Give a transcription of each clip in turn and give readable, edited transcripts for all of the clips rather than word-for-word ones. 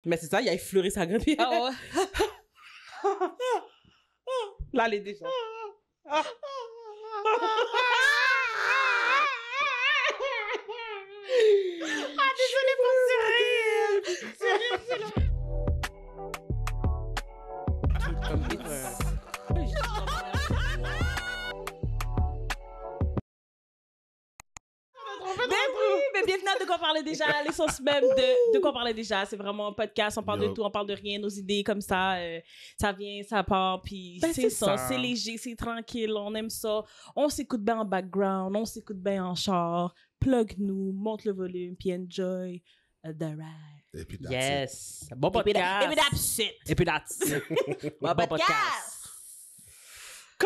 Mais c'est ça, il a effleuré sa graine. Ah ouais. Là, elle est déjà. Désolée pour ce rire. Comme Mais bienvenue à De quoi parler déjà, l'essence même de quoi parler déjà. C'est vraiment un podcast, on parle de tout, on parle de rien, nos idées comme ça, ça vient, ça part, puis Ben, c'est c'est ça, ça. c'est léger, c'est tranquille, on aime ça. On s'écoute bien en background, on s'écoute bien en char, plug-nous, monte le volume, puis enjoy the ride. Et puis, that's Yes. Bon Et puis podcast. that's it. Et puis that's it. Bon podcast.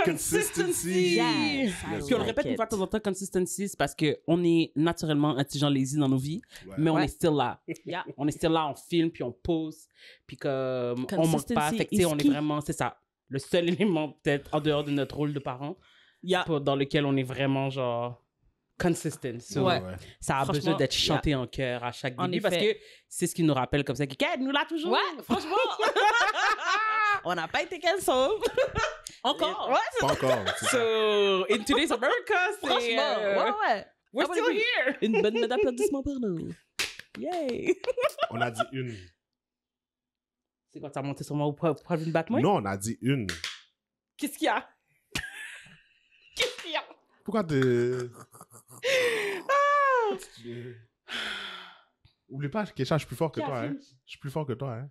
Consistency. Yes, Puis on le répète une fois de temps en temps, consistency, c'est parce qu'on est naturellement intelligent lazy dans nos vies, Ouais. mais on Ouais. est still là. Yeah. On est still là, on filme, puis on pose, puis comme on manque pas. Consistency Fait que, tu sais, is on est key. vraiment, c'est ça, le seul élément peut-être en dehors de notre rôle de parents, Yeah. dans lequel on est vraiment genre consistent. So, Ouais. ça a Franchement, besoin d'être chanté en chœur à chaque En début parce effet. que c'est ce qui nous rappelle comme ça que Kate nous l'a toujours. Ouais, franchement. On n'a pas été cancel. Encore. Ouais, c'est Pas encore. c'est ça. So, in today's America, c'est... franchement. Ouais. We're Ah, still oui. here! Une bonne note d'applaudissement pour nous. Yay! On a dit une. C'est quoi, t'as monté sur moi au poil d'une batte, moi? Non, on a dit une. Qu'est-ce qu'il y a? Qu'est-ce qu'il y a? Pourquoi de... Oublie pas, Kesha, je suis plus fort que toi, hein. Je suis plus fort que toi, hein.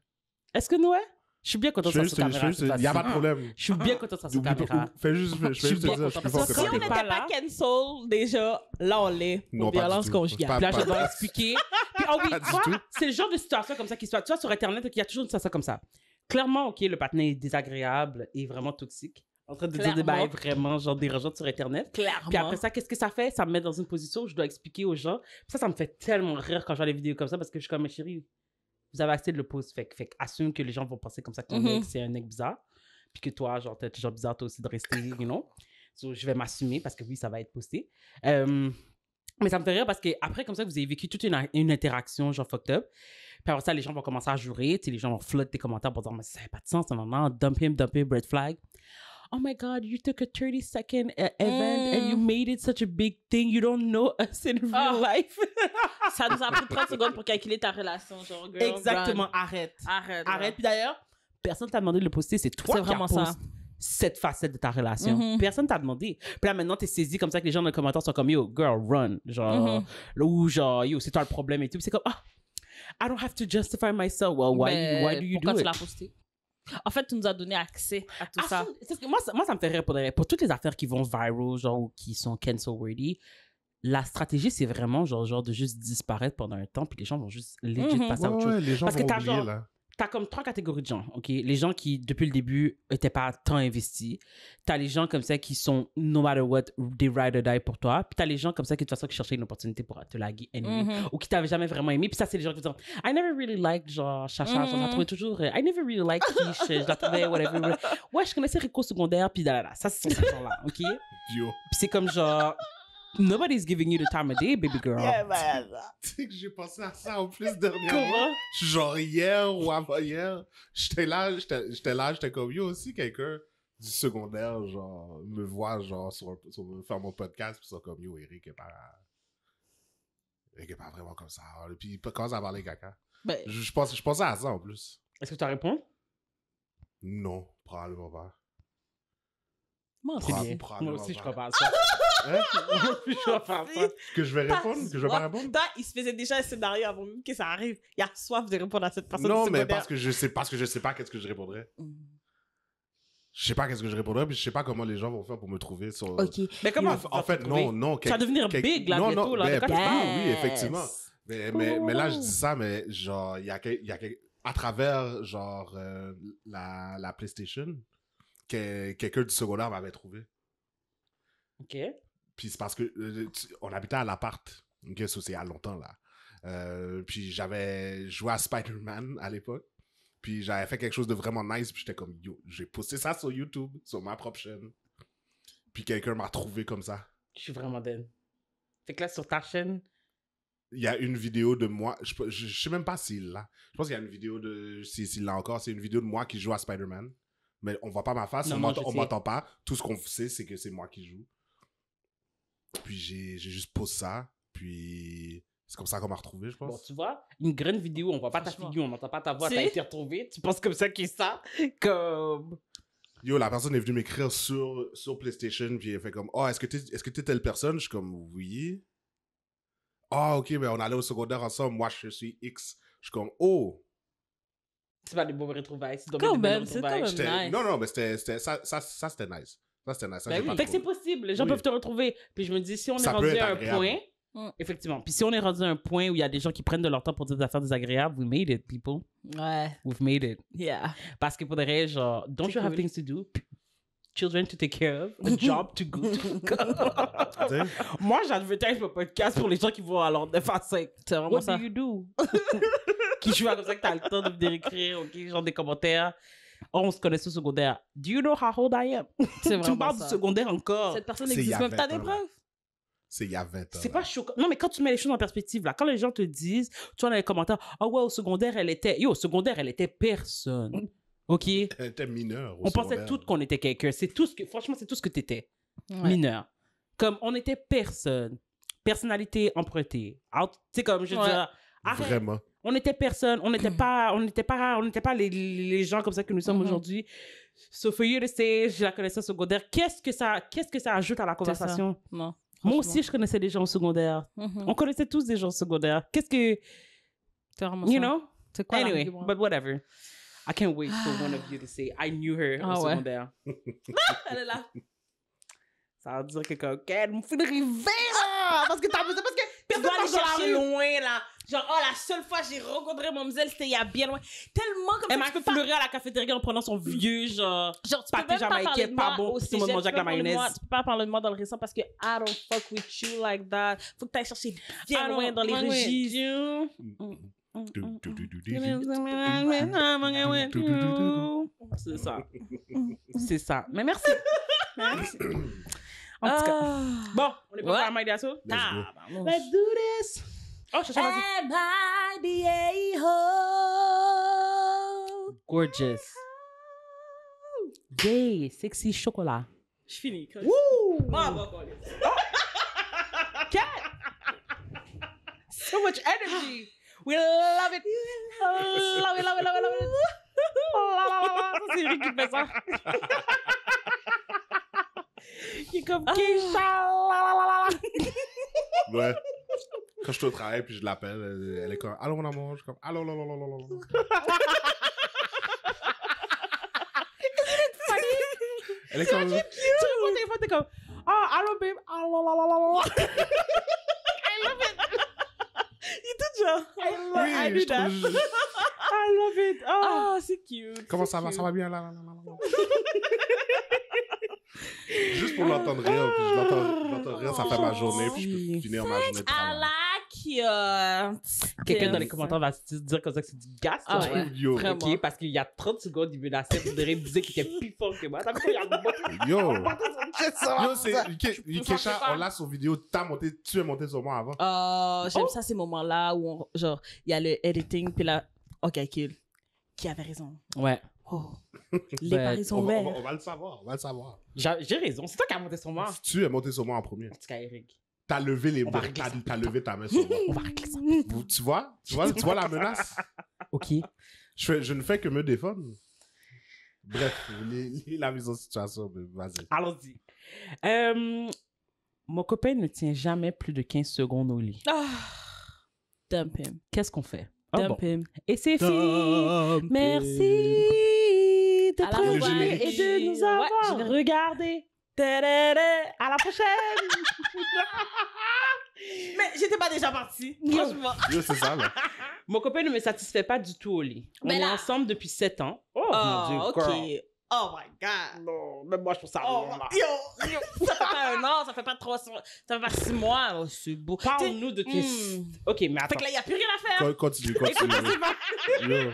Est-ce que Noé? Je suis bien content Je de fais ça sur juste, caméra. il y a pas de problème. Je suis bien content de ça sur Oublie pas- caméra. Fais juste, je fais suis juste te bien dire, je suis plus content fort parce que Si que on toi. t'es n'était pas pas, là. cancel, déjà, là, on l'est. Non, Pour pas du violence tout. conjugale. Pas- Puis là, je pas- dois expliquer. Puis, oh oui, Pas du tu vois, tout. c'est le genre de situation comme ça qui se passe. Tu vois, sur Internet, il y a toujours une situation comme ça. Clairement, OK, le partenaire est désagréable et vraiment toxique. En train de dire des Clairement. bails vraiment, genre, dérangeants sur Internet. Clairement. Puis après ça, qu'est-ce que ça fait? Ça me met dans une position où je dois expliquer aux gens. Puis ça me fait tellement rire quand je vois les vidéos comme ça parce que je suis comme, mais chérie, vous avez accès de le post. Fait que assume que les gens vont penser comme ça que ton mec, c'est un mec bizarre. Puis que toi, genre, t'es toujours bizarre toi aussi de rester, you know. So, je vais m'assumer parce que oui, ça va être posté. Mais ça me fait rire parce que après, comme ça, vous avez vécu toute une interaction, genre, fucked up. Puis après ça, les gens vont commencer à jurer. Tu sais, les gens vont flotter tes commentaires pour dire, mais ça n'a pas de sens, non, dump him, red flag. Oh my God, you took a 30-second event and you made it such a big thing. You don't know us in real life. Ça nous a pris 30 secondes pour calculer ta relation, genre, girl. Exactement, run. arrête. Arrête. Arrête. Puis d'ailleurs, personne t'a demandé de le poster, c'est toi C'est qui vraiment as ça. posté cette facette de ta relation. Personne t'a demandé. Puis là, maintenant, t'es saisi comme ça que les gens dans les commentaires sont comme, yo, girl, run. Genre, ou genre, yo, c'est toi le problème et tout. Puis c'est comme, ah, I don't have to justify myself. Well, why do you pourquoi do tu it? l'as posté? En fait, tu nous as donné accès à tout ça. C'est ce que moi, ça me fait rire pour toutes les affaires qui vont viral, genre, ou qui sont cancel-worthy. La stratégie, c'est vraiment, genre, de juste disparaître pendant un temps, puis les gens vont juste legit passer à autre chose. Ouais, les gens Parce que vont t'as oublier, genre- là. T'as comme 3 catégories de gens, OK? Les gens qui, depuis le début, étaient pas tant investis. T'as les gens comme ça qui sont, no matter what, they ride or die pour toi. Puis t'as les gens comme ça qui, de toute façon, qui cherchaient une opportunité pour te laguer anyway. Ou qui t'avaient jamais vraiment aimé. Puis ça, c'est les gens qui disent, I never really liked, genre, Chacha. J'en ai trouvé toujours, I never really liked Quiche. Je la trouvais, whatever. Ouais, je connaissais Rico secondaire, puis là. Ça, ce sont ces gens-là, OK? Puis Yo. c'est comme genre, nobody's giving you the time of day, baby girl. Tu sais que j'ai pensé à ça en plus dernièrement. Comment? Genre hier ou avant-hier, j'étais comme yo aussi quelqu'un du secondaire, genre, me voit, genre, faire mon podcast, pis ils sont comme yo, Eric est pas vraiment comme ça. Puis il commence à parler caca. Ben, Je pensais à ça en plus. Est-ce que tu réponds? Non, probablement pas. moi C'est aussi. bien. Probablement Moi aussi, je pas. crois pas à ça. Hein? Moi aussi, je crois pas à ça. Que je vais répondre? Que je vais pas répondre? Toi, il se faisait déjà un scénario avant même que ça arrive. Il a soif de répondre à cette personne. Non, du mais secondaire. parce que je sais pas qu'est-ce que je répondrais. Je sais pas qu'est-ce que je répondrais, puis je sais pas comment les gens vont faire pour me trouver sur... Ok. Mais comment? En fait, non. Tu vas devenir big, là, bientôt, là. Ben, De quoi tu ben, parles? oui, effectivement. Mais là, je dis ça, mais genre, il y a à travers, genre, la PlayStation, quelqu'un du secondaire m'avait trouvé. OK. Puis c'est parce que on habitait à l'appart. OK, ça, c'est il y a longtemps, là. Puis j'avais joué à Spider-Man à l'époque. Puis j'avais fait quelque chose de vraiment nice. Puis j'étais comme, yo, j'ai posté ça sur YouTube, sur ma propre chaîne. Puis quelqu'un m'a trouvé comme ça. Je suis vraiment dead. Fait que là, sur ta chaîne, il y a une vidéo de moi, je sais même pas s'il l'a. Je pense qu'il y a une vidéo s'il l'a encore, c'est une vidéo de moi qui joue à Spider-Man. Mais on voit pas ma face, on m'entend pas. Tout ce qu'on sait, c'est que c'est moi qui joue. Puis j'ai juste posé ça, puis c'est comme ça qu'on m'a retrouvé, je pense. Bon, tu vois, une grande vidéo, on voit pas ta figure, on n'entend pas ta voix, t'as été retrouvé. Tu penses comme ça qu'il est ça? Comme... Yo, la personne est venue m'écrire sur PlayStation, puis elle fait comme, oh, est-ce que t'es telle personne? Je suis comme, oui. Ah, ok, mais on allait au secondaire ensemble, moi je suis X. Je suis comme, oh. C'est pas des beaux retrouvailles, c'est quand même, c'est quand même nice. Non, mais c'était ça, c'était nice. Ça, c'était nice. Ça, ben oui. Fait que c'est possible, les gens peuvent te retrouver. Puis je me dis, si on est rendu à un point, effectivement, puis si on est rendu à un point où il y a des gens qui prennent de leur temps pour dire des affaires désagréables, we made it, people. Ouais. We've made it. Yeah. Parce que pour des raisons, genre, don't you have things to do? Children to take care of, a job to go to. Moi, j'advertise mon podcast pour les gens qui vont à l'ordre de faire 5. C'est vraiment What ça. do you do? Qui joue comme ça que t'as le temps de venir écrire, ok, genre des commentaires. Oh, on se connaissait au secondaire. Do you know how old I am? C'est vraiment tu me parles ça. du secondaire encore. Cette personne n'existe même pas des preuves. C'est il y a 20 ans. C'est pas choquant. Non, mais quand tu mets les choses en perspective, là, quand les gens te disent, tu vois dans les commentaires, ah ouais, au secondaire, elle était... Yo, au secondaire, elle était personne. OK? Elle était mineure. On pensait toutes qu'on était quelqu'un. C'est tout ce que... Franchement, c'est tout ce que t'étais. Ouais. Mineur. Comme, on était personne. Personnalité empruntée. Tu sais, comme, je veux dire... Arrête. Vraiment. On était personne. On n'était pas les gens comme ça que nous sommes aujourd'hui. So, for you to say, je la connaissais au secondaire, qu'est-ce que ça ajoute à la conversation? Non. Moi aussi, je connaissais des gens au secondaire. On connaissait tous des gens au secondaire. Qu'est-ce que... C'est vraiment You ça. know? C'est quoi Anyway, l'argument? but whatever. I can't wait for one of you to say, I knew her au secondaire. Elle est là. Ça veut dire que comme, elle me fait de rêver, là! Parce que t'as besoin, parce que Tu dois aller chercher loin. loin, là. Genre, oh, la seule fois que j'ai rencontré Mademoiselle, c'était il y a bien loin. Tellement comme Elle ça, m'a tu peux fait pleurer à la cafétéria en prenant son vieux, genre tu peux pâté même pas parler jamaïcain de pas moi bon, au tout le monde cégep, mange avec la mayonnaise. Tu peux pas parler de moi dans le récent parce que I don't fuck with you like that. Faut que t'ailles chercher bien loin dans les registres. C'est ça. C'est ça. Mais merci. Merci. En tout cas. Bon, on est pas pour la Maïda Soul? Let's do this. Oh, je cherche Gorgeous. Yay, sexy chocolat. Je finis. Woo! Bravo, So much energy. We love it. Love it, love it, love it, love it. C'est Eric qui fait ça. Il est comme Keisha. Ouais. Quand je suis au travail puis je l'appelle, elle est comme allô mon amour, je suis comme allô. Elle est comme Tu réponds au téléphone, t'es comme allô babe, allô. I love it. Il est tout genre. I oui, do that. I love it. Oh, c'est cute. Comment ça va? Ça va bien là? Juste pour l'entendre rire, puis je l'entends rire, ça fait ma journée, puis je peux finir ma journée de I travail. like Quelqu'un dans les commentaires va se dire comme ça que c'est du gaz. Ah toi, ouais. hein? Yo, Vraiment. Ok, parce qu'il y a 30 secondes, il menaçait pour me dire qu'il était plus fort que moi. T'as vu qu'il y a un yo, c'est Keisha, on l'a sur vidéo, tu es monté sur moi avant. J'aime ça ces moments-là où genre il y a le editing puis là OK, qui avait raison. Ouais. Oh. Les paris sont verts. On va le savoir. J'ai raison, c'est toi qui as monté sur moi. Tu es monté sur moi en premier. En tout cas, Eric. T'as levé les bras, t'as levé ta main sur moi. On va régler ça. Tu vois la menace? Ok. Je ne fais que me défendre. Bref, la mise en situation, vas-y. Allons-y. Mon copain ne tient jamais plus de 15 secondes au lit. Dump him. Qu'est-ce qu'on fait? Dump him. Et c'est fini. Merci de trouver et de nous avoir regardé. À la prochaine. Mais j'étais pas déjà partie. Franchement. Yo, c'est ça, là. Mon copain ne me satisfait pas du tout au lit. On Mais est là- ensemble depuis 7 ans. Oh, mon Dieu, OK. girl. Oh my God. Non, même moi, je trouve ça Oh, long, là. yo, ça fait pas 1 an, ça fait pas 3 ça fait pas 6 mois. Oh, c'est beau. Parle-nous de tes... Ok, mais Fait attends. que là, il n'y a plus rien à faire. Continue. Yo.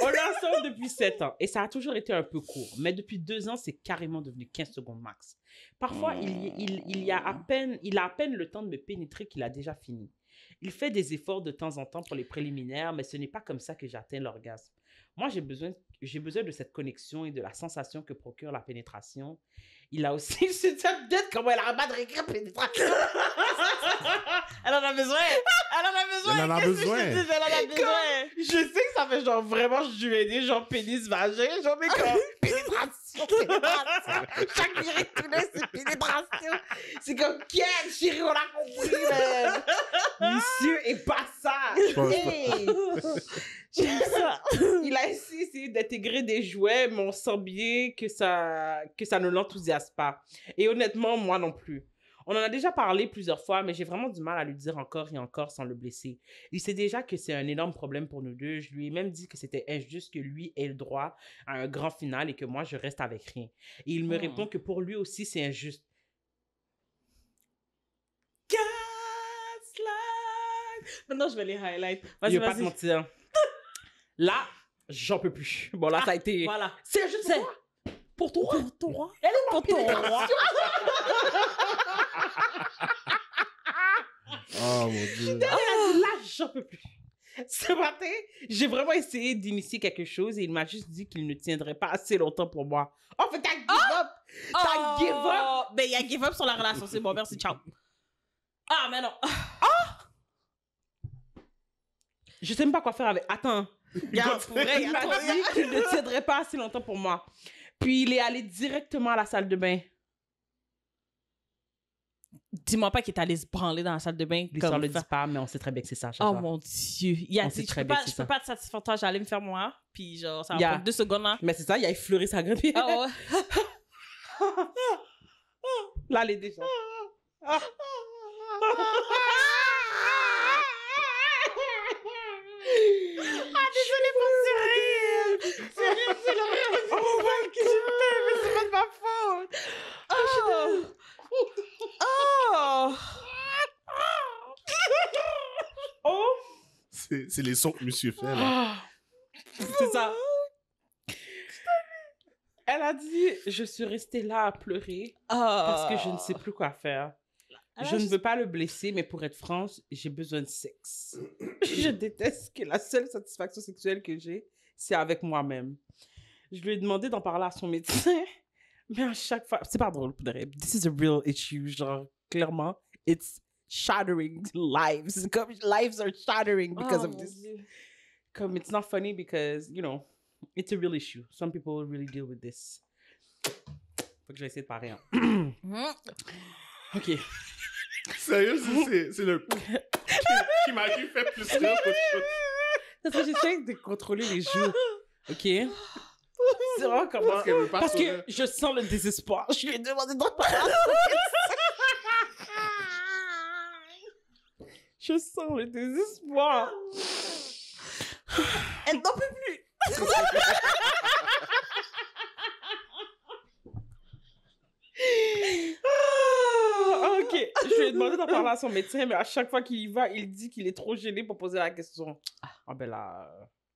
On est ensemble depuis 7 ans et ça a toujours été un peu court. Mais depuis 2 ans, c'est carrément devenu 15 secondes max. Parfois, il a à peine le temps de me pénétrer qu'il a déjà fini. Il fait des efforts de temps en temps pour les préliminaires, mais ce n'est pas comme ça que j'atteins l'orgasme. Moi, j'ai besoin de cette connexion et de la sensation que procure la pénétration. Il a aussi... C'est ça, peut-être comment elle arrête de réécrire pénétration. Elle en a besoin. Elle en a besoin. Elle en a Qu'est-ce que besoin. je te dis? Elle en a besoin. Je sais que ça fait genre vraiment juvénile, genre pénis vagin, genre mais comme pénétration. Chaque virée c'est pénétration. C'est comme quelle chérie, on l'a compris, man. Monsieur et pas ça. Hey. J'aime ça. Il a essayé d'intégrer des jouets, mais on sent bien que ça ne l'enthousiasme pas. Et honnêtement, moi non plus. On en a déjà parlé plusieurs fois, mais j'ai vraiment du mal à lui dire encore et encore sans le blesser. Il sait déjà que c'est un énorme problème pour nous deux. Je lui ai même dit que c'était injuste que lui ait le droit à un grand final et que moi, je reste avec rien. Et il me répond que pour lui aussi, c'est injuste. Gaslight. Maintenant, je vais les highlights. Je Vas-y, vais pas te mentir. Là, j'en peux plus. Bon, là, ça a été... Voilà. C'est injuste pour toi. Pour toi. Elle est Pour ton roi. Oh mon Dieu. Là, j'en peux plus. Ce matin, j'ai vraiment essayé d'initier quelque chose et il m'a juste dit qu'il ne tiendrait pas assez longtemps pour moi. Oh, fait t'as give up! T'as give up! Ben, il y a give up sur la relation. C'est bon, merci, ciao. Ah, mais non. Je sais même pas quoi faire avec... Attends. Regarde, pour vrai, Il m'a dit qu'il ne tiendrait pas assez longtemps pour moi. Puis il est allé directement à la salle de bain. Dis-moi pas qu'il est allé se branler dans la salle de bain. L'histoire le dit pas, mais on sait très bien que c'est ça. Oh mon Dieu. Il a On dit, sait je très peux bien pas, que c'est je peux ça. pas te satisfaire toi, j'allais me faire moi. Puis genre, ça va Yeah. prendre 2 secondes là. Mais c'est ça, il a effleuré sa graine. Ah ouais. Là, elle est déjà. Désolée pour Cyril. Cyril, c'est le rire. Oh my God. Je t'aime, mais c'est pas de ma faute. Oh! C'est les sons que monsieur fait, là. Ah. C'est ça. Elle a dit, je suis restée là à pleurer parce que je ne sais plus quoi faire. Je ne veux pas le blesser, mais pour être franche, j'ai besoin de sexe. Je déteste que la seule satisfaction sexuelle que j'ai, c'est avec moi-même. Je lui ai demandé d'en parler à son médecin, mais à chaque fois... C'est pas drôle, pour de vrai. This is a real issue, genre, clairement. It's shattering lives. Comme, lives are shattering because of this. Comme, it's not funny because, you know, it's a real issue. Some people really deal with this. Faut que je vais essayer de parler. Hein. OK. Sérieux, c'est le qui m'a fait plus rire qu'autre chose. Parce que j'essaie de contrôler les joues. OK? C'est vraiment comment... Parce que je sens le désespoir. Je lui ai demandé d'en parler à son médecin. Je sens le désespoir. Elle n'en peut plus. OK. Je lui ai demandé d'en parler à son médecin, mais à chaque fois qu'il y va, il dit qu'il est trop gêné pour poser la question. Ah ben là...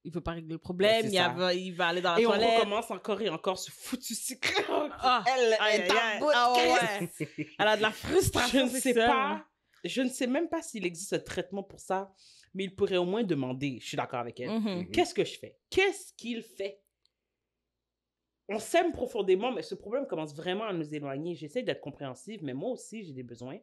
Il veut pas régler le problème, c'est il va aller dans la Et on toilette. recommence encore et encore ce foutu cycle. Ah, Elle aïe, est aïe, à aïe. bout de Ah crise. ouais. Elle a de la frustration. Je ne sais pas. Je ne sais même pas s'il existe un traitement pour ça, mais il pourrait au moins demander. Je suis d'accord avec elle. Mhm. Qu'est-ce que je fais? Qu'est-ce qu'il fait? On s'aime profondément, mais ce problème commence vraiment à nous éloigner. J'essaie d'être compréhensive, mais moi aussi, j'ai des besoins.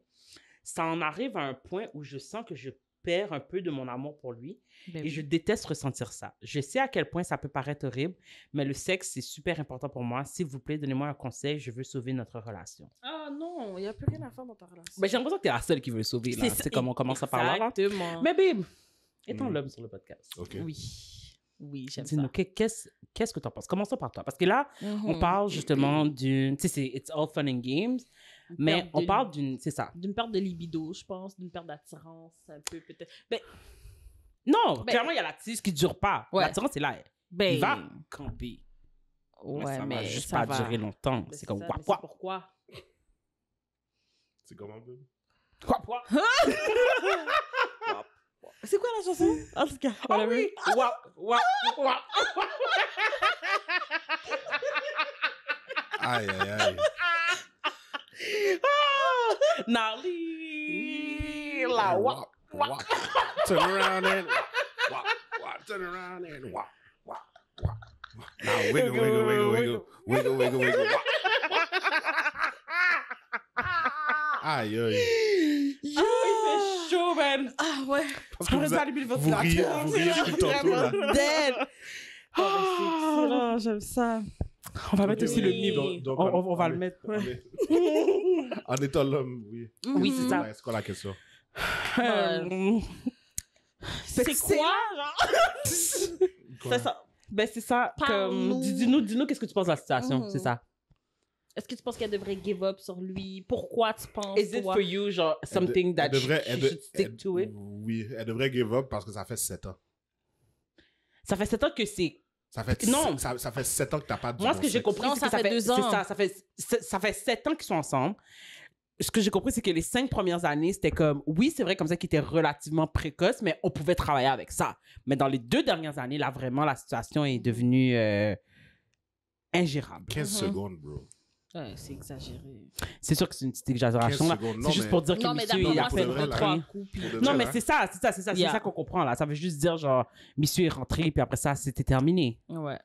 Ça en arrive à un point où je sens que je perds un peu de mon amour pour lui et je déteste ressentir ça. Je sais à quel point ça peut paraître horrible, mais le sexe, c'est super important pour moi. S'il vous plaît, donnez-moi un conseil. Je veux sauver notre relation. Ah non, il n'y a plus rien à faire dans ta relation. Ben, j'ai l'impression que t'es la seule qui veut le sauver. Là. C'est comme on commence à parler. Là. Exactement. Mais babe, étant l'homme sur le podcast. OK. Oui, j'aime ça. Dis-nous, qu'est-ce que tu en penses? Commençons par toi. Parce que là, on parle justement d'une... Tu sais, c'est It's all fun and games, mais on parle d'une... C'est ça. D'une perte de libido, je pense, d'une perte d'attirance, un peu peut-être. Ben, Non, clairement, il y a l'attirance qui ne dure pas. Ouais. L'attirance, c'est là. ben, Il va camper. Ouais, ça va mais juste ça pas va. durer longtemps. Ben, C'est comme ça, quoi, mais quoi. c'est pourquoi? C'est comment, babe? Quoi, quoi. C'est quoi la chanson? En tout cas, Ah oui! Waouh, waouh, waouh. Aïe, aïe, aïe. Narli, la waouh, waouh, walk. Turn around and walk, walk. Turn around and walk, walk, walk. Now wiggle, wiggle, wiggle, wiggle. Wiggle, wiggle, wiggle, walk. Aïe, aïe. Yo, il fait chaud, man. Ah ouais. Parce que J'aurais pas allumé le ventilateur. vous riez depuis tantôt, là. Dead. Oh, c'est excellent, j'aime ça. On va mettre aussi le mime. Donc, On va le mettre. En étant l'homme, oui. Oui, c'est ça. Ouais, c'est quoi la question? C'est quoi, genre? C'est ça. Ben, c'est ça. Parle-nous. Dis-nous qu'est-ce que tu penses de la situation. C'est ça. Est-ce que tu penses qu'elle devrait give up sur lui? Pourquoi tu penses? Is it for you, genre, something that she should stick to it? Oui, elle devrait give up parce que ça fait 7 ans. Ça fait 7 ans que c'est... Ça fait, Non. ça fait 7 ans que t'as pas de Moi, bon ce que j'ai sexe. compris, Non, c'est ça que fait 2 ans. C'est ça fait 7 ans qu'ils sont ensemble. Ce que j'ai compris, c'est que les 5 premières années, c'était comme... Oui, c'est vrai, comme ça, qu'il était relativement précoce, mais on pouvait travailler avec ça. Mais dans les 2 dernières années, là, vraiment, la situation est devenue ingérable. 15 secondes, bro. Ouais, c'est exagéré. C'est sûr que c'est une petite exagération, 15 là. secondes. C'est Non, juste mais- pour dire que Non, mais monsieur d'abord, est à moi, pour c'est de peine vrai, pas là. 3 coups. puis- Pour de Non, vrai, mais là. c'est ça, c'est Yeah. ça qu'on comprend, là. Ça veut juste dire, genre, monsieur est rentré, puis après ça, c'était terminé. Ouais.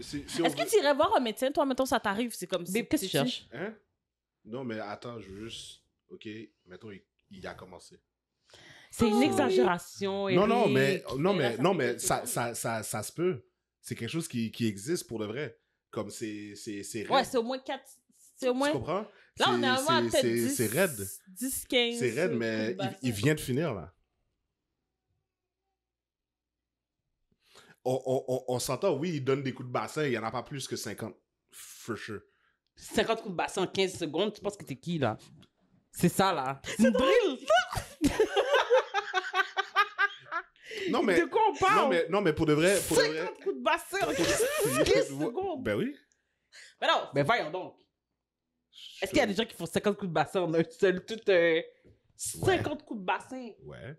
Si Est-ce que tu irais voir un médecin? Toi, mettons, ça t'arrive, c'est comme Mais qu'est-ce que tu cherches? Hein? Non, mais attends, je veux juste... OK, mettons, il a commencé. C'est une Oh, exagération. Non, Eric. mais ça se peut. C'est quelque chose qui existe pour de vrai. Comme c'est raide. Ouais, c'est au moins 4. C'est au moins. Tu comprends? Là, on est à moins peut-être 10. C'est raide. 10, 15. C'est raide, mais il vient de finir, là. On s'entend, oui, il donne des coups de bassin, il n'y en a pas plus que 50. For sure. 50 coups de bassin en 15 secondes, tu penses que t'es qui, là? C'est ça, là. C'est une drill! Non, mais... De quoi on parle? Non, mais pour de vrai... 50 coups de bassin en 15 secondes! Ben oui. Mais non, mais voyons donc. Est-ce qu'il y a des gens qui font 50 coups de bassin en un seul, tout... 50 coups de bassin? Ouais.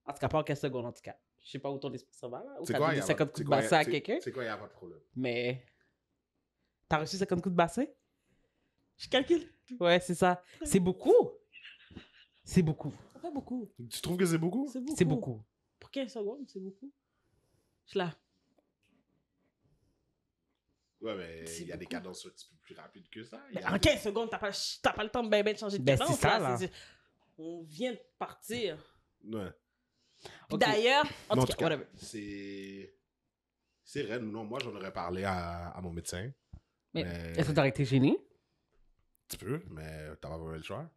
En tout cas, pas en 15 secondes, en tout cas. Je sais pas où ton esprit ça va, là. Ou C'est t'as quoi, donné y a 50 pas- coups de c'est quoi, bassin à c'est- quelqu'un, C'est quoi, il n'y a pas de problème. mais... T'as reçu 50 coups de bassin? Je calcule. Ouais, c'est ça. C'est beaucoup. C'est beaucoup. Pas beaucoup. Tu trouves que c'est beaucoup? C'est beaucoup. Pour 15 secondes, c'est beaucoup. Je suis là. Ouais, mais C'est il y a des beaucoup. cadences un petit peu plus rapides que ça. Il y Mais a en des- 15 secondes, t'as pas le temps de ben changer de Ben, cadence. c'est ça, là. On vient de partir. Ouais. Puis Ok. d'ailleurs, en Mais tout cas, whatever. c'est raide. Non, moi, j'en aurais parlé à mon médecin. Mais Est-ce que t'aurais été gêné? Tu peux, mais t'as pas vraiment le choix.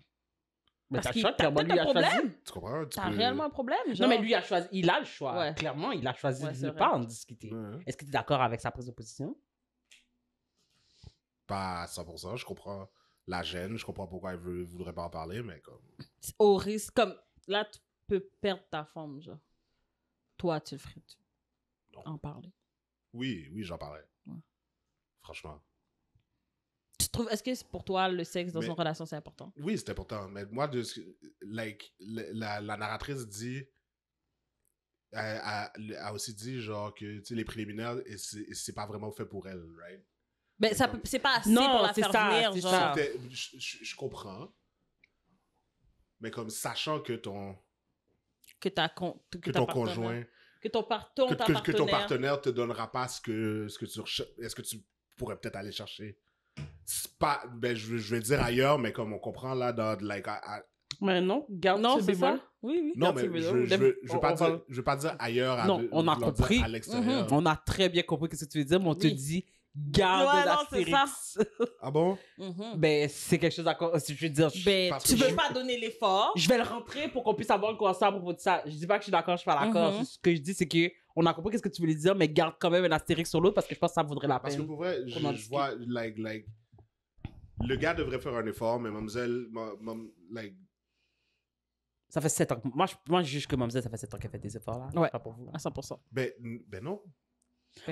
Mais Parce t'as qu'il le choix, t'as clairement, peut-être lui un a choisi. problème. Tu comprends? Tu T'as peux- réellement un problème, Non, genre. mais lui a choisi, il a le choix. Ouais. Clairement, il a choisi Ouais, de c'est ne vrai. pas en discuter. Ouais. Est-ce que tu es d'accord avec sa prise de position? Pas à 100%. Je comprends la gêne. Je comprends pourquoi elle voudrait pas en parler, mais comme... Au risque, comme là, tu peux perdre ta forme, genre. Toi, tu le ferais-tu? Non. En parler. Oui, j'en parlais. Ouais. Franchement. Tu trouves, est-ce que pour toi, le sexe dans Mais- une relation, c'est important? Oui, c'était important. Mais moi, la narratrice dit... Elle a aussi dit, genre, que tu sais, les préliminaires, et c'est pas vraiment fait pour elle, right? Ben, Mais ça comme- c'est pas assez Non, pour la c'est faire ça, venir, c'est genre. ça. Je comprends. Mais comme sachant que ton Que conjoint... Que ton partenaire. que ton partenaire te donnera pas ce que tu recherches. Est-ce que tu pourrais peut-être aller chercher? C'est pas, ben, je vais dire ailleurs, mais comme on comprend là, dans, like, Mais non, garde Non, ce c'est bémol. ça? Oui, oui. non, Regarde, mais c'est bénévole. je veux pas dire ailleurs. Non, on a vouloir dire compris. à l'extérieur. On a très bien compris ce que tu veux dire, mais on te Oui. dit garde Ouais, non, c'est l'astérix. Ah bon? Mhm. Ben, c'est quelque chose à... Je veux dire, Ben, parce tu que veux je- pas donner l'effort. je vais le rentrer pour qu'on puisse avoir une conversation à propos de ça. Je dis pas que je suis d'accord, je suis pas d'accord. Mhm. Ce que je dis, c'est que on a compris qu'est-ce que tu voulais dire, mais garde quand même un astérix sur l'autre parce que je pense que ça vaudrait la Parce que peine. pour vrai, qu'on en je vois, like, le gars devrait faire un effort, mais mademoiselle, like, Ça fait 7 ans. Moi, je juge que Mamzelle, ça fait 7 ans qu'elle fait des efforts là. Ouais. Pas pour vous. À 100%. ben non.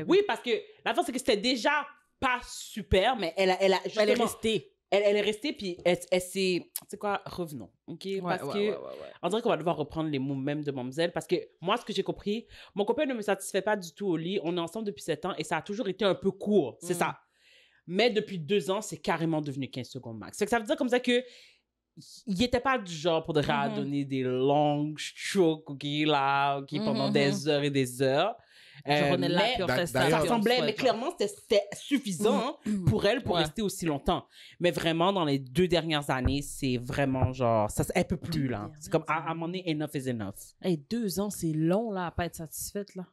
Oui, parce que la fin, c'est que c'était déjà pas super, mais elle a Elle est justement- restée. Elle est restée, puis elle s'est... Tu sais quoi, revenons, OK? Parce que on dirait qu'on va devoir reprendre les mots même de Mamzelle, parce que moi, ce que j'ai compris, mon copain ne me satisfait pas du tout au lit. On est ensemble depuis 7 ans, et ça a toujours été un peu court, c'est Mm. ça. Mais depuis 2 ans, c'est carrément devenu 15 secondes max. Fait que ça veut dire comme ça que il n'était pas du genre pour de à donner des longues strokes, pendant des heures et des heures. Genre, on est là, puis on fait ça. Ça puis on semblait, souhaite, mais clairement, c'était suffisant pour elle pour rester aussi longtemps. Mais vraiment, dans les 2 dernières années, c'est vraiment genre, elle peut plus, là. C'est comme, à un moment donné, enough is enough. Hey, 2 ans, c'est long, là, à pas être satisfaite, là.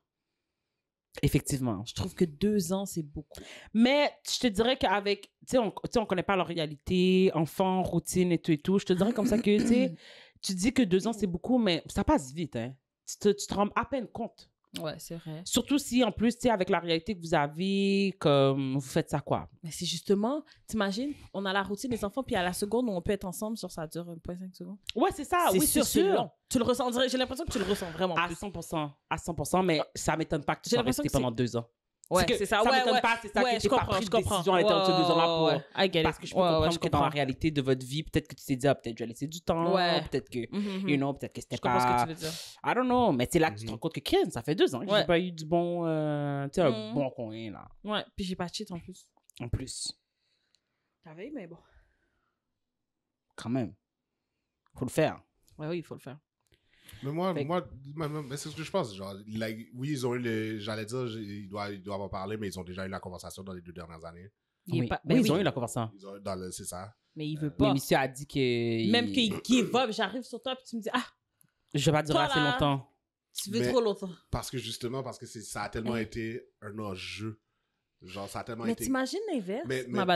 Effectivement. Je trouve que 2 ans, c'est beaucoup. Mais je te dirais qu'avec, tu sais, on connaît pas leur réalité, enfant, routine et tout. Je te dirais comme ça que, tu sais, tu dis que 2 ans, c'est beaucoup, mais ça passe vite, hein. Tu te rends à peine compte. Ouais, c'est vrai. Surtout si, en plus, tu sais, avec la réalité que vous avez, comme, vous faites ça quoi? Mais c'est justement, t'imagines, on a la routine des enfants, puis à la seconde où on peut être ensemble, ça dure 1,5 secondes. Ouais, c'est ça. Oui, c'est sûr. Long. Tu le ressens, j'ai l'impression que tu le ressens vraiment À plus. 100%. À 100%, mais ça m'étonne pas que tu J'ai sois l'impression resté que pendant 2 ans. Ouais, c'est ça. Ça Ouais, m'étonne ouais. pas, c'est ça Ouais, que t'es pas pris de décision à l'intérieur de ces 2 ans-là pour... Parce que je peux comprendre que dans la réalité de votre vie, peut-être que tu t'es dit, peut-être je vais laisser du temps, peut-être que, peut-être que c'était pas... Je comprends ce que tu veux dire. I don't know, mais c'est là que tu te rends compte que, Ken, ça fait 2 ans que j'ai pas eu du bon, tu sais, un bon coin, là. Ouais, puis j'ai pas de cheat en plus. En plus. T'avais, mais bon. Quand même. Faut le faire. Ouais, oui, il faut le faire. Mais mais c'est ce que je pense. Genre, oui, ils ont eu j'allais dire, ils doivent en parler, mais ils ont déjà eu la conversation dans les 2 dernières années. Ils ont eu la conversation. C'est ça. Mais il veut pas. Mais monsieur a dit que... Même qu'il give up, j'arrive sur toi, puis tu me dis, je vais pas durer assez longtemps. Tu veux trop longtemps. Parce que ça a tellement été un enjeu. Genre, ça a tellement été... Mais t'imagines l'inverse?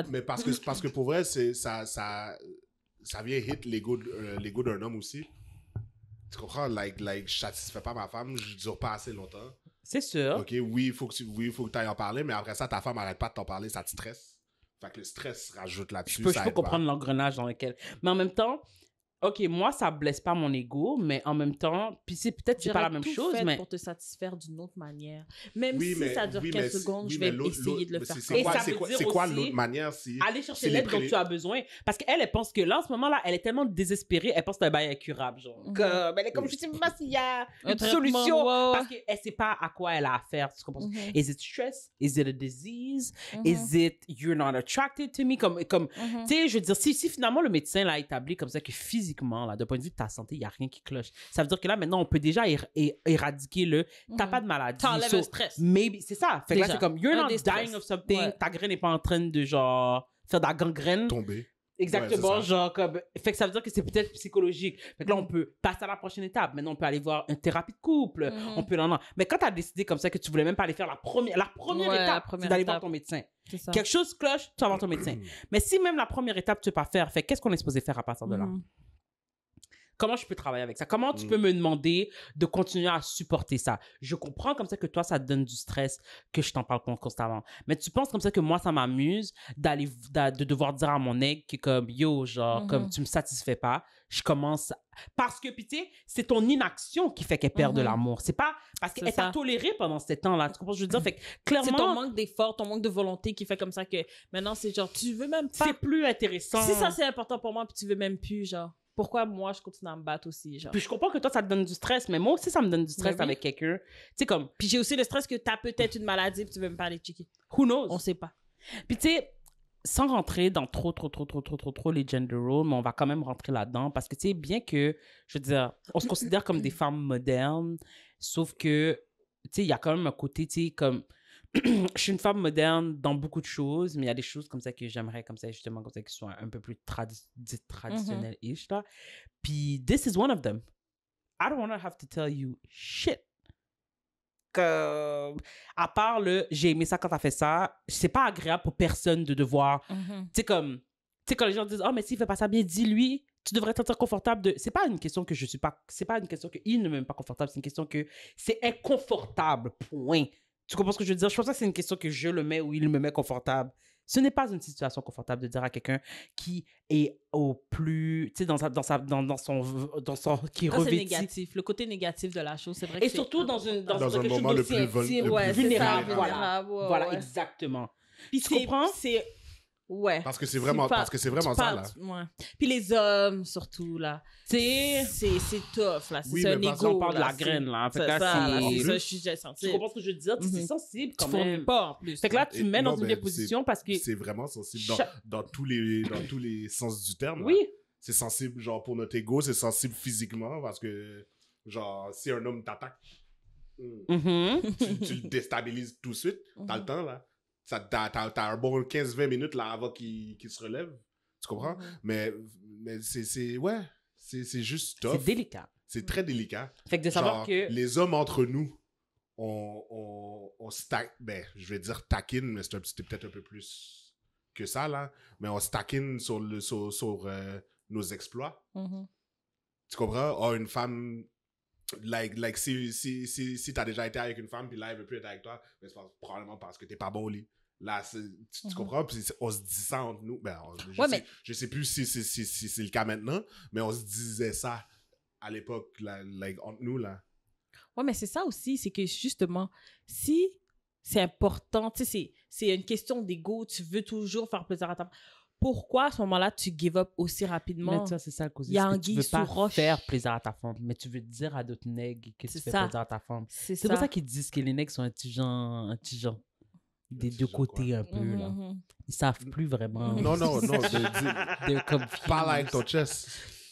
Mais parce que pour vrai, ça vient hit l'ego d'un homme aussi. Tu comprends? Je satisfais pas ma femme, je dure pas assez longtemps. C'est sûr. OK, oui, il faut que tu ailles en parler, mais après ça, ta femme arrête pas de t'en parler, ça te stresse. Fait que le stress rajoute là-dessus. Je peux comprendre l'engrenage dans lequel... Mais en même temps, OK, moi, ça blesse pas mon ego, mais en même temps, puis c'est peut-être c'est pas la même chose, mais... pour te satisfaire d'une autre manière. Même si ça dure 15 secondes, je vais essayer de le faire. C'est quoi l'autre manière si... Aller chercher l'aide dont tu as besoin. Parce qu'elle pense que là, en ce moment-là, elle est tellement désespérée, elle pense que c'est un bail incurable, genre. Elle est comme, je sais pas s'il y a une solution. Parce qu'elle sait pas à quoi elle a affaire, tu comprends? Is it stress? Is it a disease? Is it you're not attracted to me? Comme tu sais, je veux dire, si finalement le médecin l'a établi comme ça que physiquement, là, d'un point de vue de ta santé, il n'y a rien qui cloche. Ça veut dire que là, maintenant, on peut déjà éradiquer le t'as pas de maladie. T'enlèves le stress. Maybe, c'est ça. Fait que là, c'est comme you're not dying of something, ta graine n'est pas en train de genre faire de la gangrène. Tomber. Exactement, genre comme. Fait que ça veut dire que c'est peut-être psychologique. Fait que là, on peut passer à la prochaine étape. Maintenant, on peut aller voir une thérapie de couple. On peut Mais quand tu as décidé comme ça que tu voulais même pas aller faire la première étape, c'est d'aller voir ton médecin. Quelque chose cloche, tu vas voir ton médecin. Mais si même la première étape, tu ne peux pas faire, fait qu'est-ce qu'on est supposé faire à partir de là? Comment je peux travailler avec ça? Comment tu peux me demander de continuer à supporter ça? Je comprends comme ça que toi, ça te donne du stress, que je t'en parle constamment. Mais tu penses comme ça que moi, ça m'amuse de devoir dire à mon aigle que comme, yo, genre, comme tu me satisfais pas, je commence... Parce que, puis tu sais, c'est ton inaction qui fait qu'elle perd de l'amour. C'est pas parce qu'elle t'a toléré pendant ces temps-là. Tu comprends ce que je veux dire? Fait que, clairement... C'est ton manque d'effort, ton manque de volonté qui fait comme ça que maintenant, c'est genre, tu veux même pas... C'est plus intéressant. Si ça, c'est important pour moi, puis tu veux même plus, genre... Pourquoi moi, je continue à me battre aussi, genre? Puis je comprends que toi, ça te donne du stress, mais moi aussi, ça me donne du stress avec quelqu'un. Tu sais, comme... Puis j'ai aussi le stress que t'as peut-être une maladie, puis tu veux me parler de checker. Who knows? On sait pas. Puis tu sais, sans rentrer dans trop les gender roles, mais on va quand même rentrer là-dedans, parce que tu sais, bien que, je veux dire, on se considère comme des femmes modernes, sauf que, tu sais, il y a quand même un côté, tu sais, comme... je suis une femme moderne dans beaucoup de choses, mais il y a des choses comme ça que j'aimerais, comme ça, justement, comme ça, qui soient un peu plus traditionnelles-ish, là. Puis, this is one of them. I don't want to have to tell you shit. À part j'ai aimé ça quand t'as fait ça, c'est pas agréable pour personne de devoir, tu sais, comme, tu sais, quand les gens disent, oh, mais s'il fait pas ça bien, dis-lui, tu devrais te sentir confortable c'est pas une question que c'est pas une question qu'il ne m'aime pas confortable, c'est une question que c'est inconfortable, point. Tu comprends ce que je veux dire? Je pense que c'est une question que je le mets ou il me met confortable. Ce n'est pas une situation confortable de dire à quelqu'un qui est au plus... Tu sais, dans son qui revêtit... c'est négatif. Le côté négatif de la chose, c'est vrai que et surtout dans un moment le plus vulnérable. Voilà, exactement. Puis tu comprends? Ouais. Parce que c'est vraiment ça, là. Ouais. Puis les hommes, surtout, là. C'est tough, là. C'est un égo, on parle de la graine, là. C'est ça, je suis sensible. Tu comprends ce que je veux dire? C'est sensible, quand même. Pas, en plus. Fait que là, tu mets dans une position parce que... C'est vraiment sensible dans tous les sens du terme. Oui. C'est sensible, genre, pour notre ego, c'est sensible physiquement, parce que, genre, si un homme t'attaque, tu le déstabilises tout de suite, t'as le temps, là. T'as un bon 15-20 minutes, là, avant qu'il se relève. Tu comprends? Mais c'est juste tough. C'est délicat. C'est très délicat. Fait que de savoir que... Les hommes entre nous, on stack, ben, je vais dire taquine, mais c'était peut-être un peu plus que ça, là. Mais on se taquine sur nos exploits. Tu comprends? Oh, une femme, like si t'as déjà été avec une femme, puis là, elle veut plus être avec toi, ben, c'est probablement parce que t'es pas bon au lit. Là, tu comprends? Puis on se dit ça entre nous. Ben, je sais plus si c'est le cas maintenant, mais on se disait ça à l'époque, like, entre nous, là. Ouais, mais c'est ça aussi, c'est que justement, si c'est important, tu sais, c'est une question d'ego, tu veux toujours faire plaisir à ta femme. Pourquoi à ce moment-là, tu give up aussi rapidement? Mais ça, c'est ça le cause. Il y a un tu veux pas roche. faire plaisir à ta femme, mais tu veux dire à d'autres nègres que tu fais plaisir à ta femme. C'est pour ça qu'ils disent que les nègres sont intelligents. Des deux côtés un peu, là. Ils savent plus vraiment. Non, They're confused. Parle avec ton chest.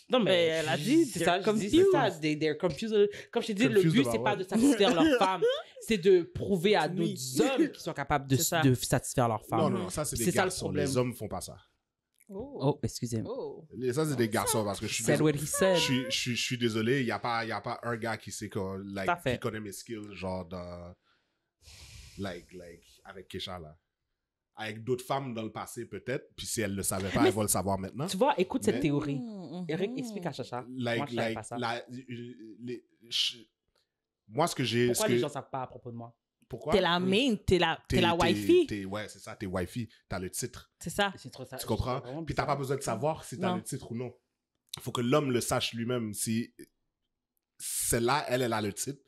Non, mais elle a dit, c'est ça, comme c'est ça. They're confused. Comme je t'ai dit, le but, c'est pas de satisfaire leur femme, c'est de prouver à d'autres hommes qui sont capables de satisfaire leur femme. Non, ça, c'est des garçons. Les hommes font pas ça. Oh, excusez-moi. Ça, c'est des garçons, parce que je suis désolé, il n'y a pas un gars qui sait qui connaît mes skills, genre, avec Kesha, là. Avec d'autres femmes dans le passé, peut-être, puis si elle le savait pas, elle va le savoir maintenant. Tu vois, écoute cette théorie. Eric, explique à Chacha. Moi, je savais pas ça. Moi, ce que j'ai... Pourquoi les gens savent pas à propos de moi? Pourquoi? T'es la main, t'es la wifey. Ouais, c'est ça, t'es wifey. T'as le titre. C'est ça. Tu comprends? Puis t'as pas besoin de savoir si t'as le titre ou non. Il faut que l'homme le sache lui-même. Si celle-là, elle a le titre,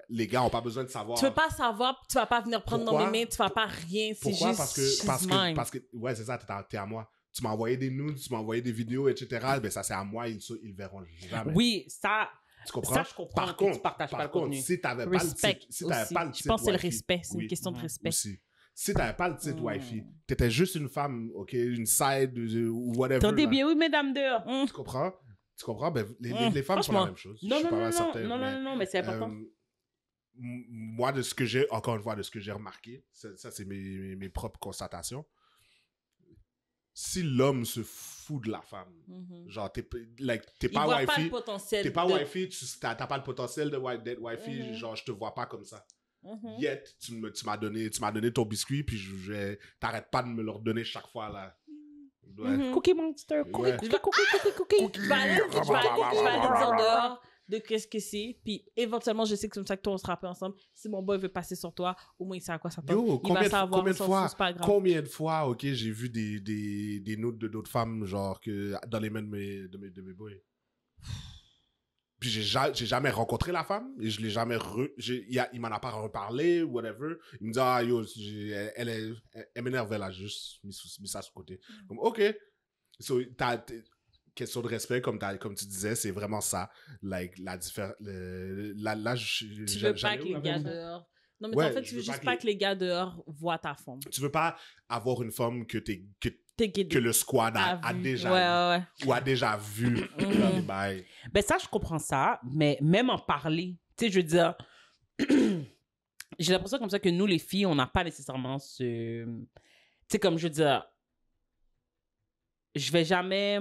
les gars ont pas besoin de savoir. Tu veux pas savoir, tu vas pas venir prendre dans mes mains, tu vas pas rien, c'est Pourquoi? juste Parce que ouais, c'est ça, t'es à moi. Tu m'as envoyé des nudes, tu m'as envoyé des vidéos, etc. Ben ça, c'est à moi, ils verront jamais. Oui, ça... Tu comprends? Ça, je comprends. Par contre, tu partages pas le contenu. Si t'avais pas le titre, je pense que c'est le respect, c'est une question de respect. Aussi. Si t'avais pas le titre Wi-Fi, t'étais juste une femme, ok, une side ou whatever. Tentez bien, oui, mesdames dehors. Tu comprends? Ben, les femmes font la même chose. Non, mais c'est important. Moi, de ce que j'ai, encore une fois, de ce que j'ai remarqué, ça c'est mes propres constatations. Si l'homme se fout de la femme, genre, t'es pas Wi-Fi, t'es pas Wi-Fi, t'as pas le potentiel d'être Wi-Fi, genre, je te vois pas comme ça. Yet, tu m'as donné ton biscuit, puis t'arrêtes pas de me le redonner chaque fois, là. Ouais. Cookie Monster, cookie. Je vais aller dire dehors de qu'est-ce que c'est, puis éventuellement, je sais que c'est comme ça que toi, on se rappelle ensemble. Si mon boy veut passer sur toi, au moins, il sait à quoi s'attendre. Il va savoir, combien de fois, ok, j'ai vu des notes de d'autres femmes, genre, dans les mains de mes boys. Puis j'ai jamais rencontré la femme, et je l'ai jamais il m'en a pas reparlé, whatever. Il me dit, ah, yo, elle m'énervait là, juste mis ça sur côté. Comme, ok. So, question de respect, comme tu disais, c'est vraiment ça. Like, la différence. Là, tu veux pas que les gars dehors. Non, mais en fait, tu veux juste pas que les gars dehors voient ta femme. Tu veux pas avoir une femme que le squad a déjà vu, ou a déjà vu dans les bails. Ben ça, je comprends ça, mais même en parler, tu sais, je veux dire, j'ai l'impression comme ça que nous, les filles, on n'a pas nécessairement ce... Tu sais, comme je veux dire, je vais jamais...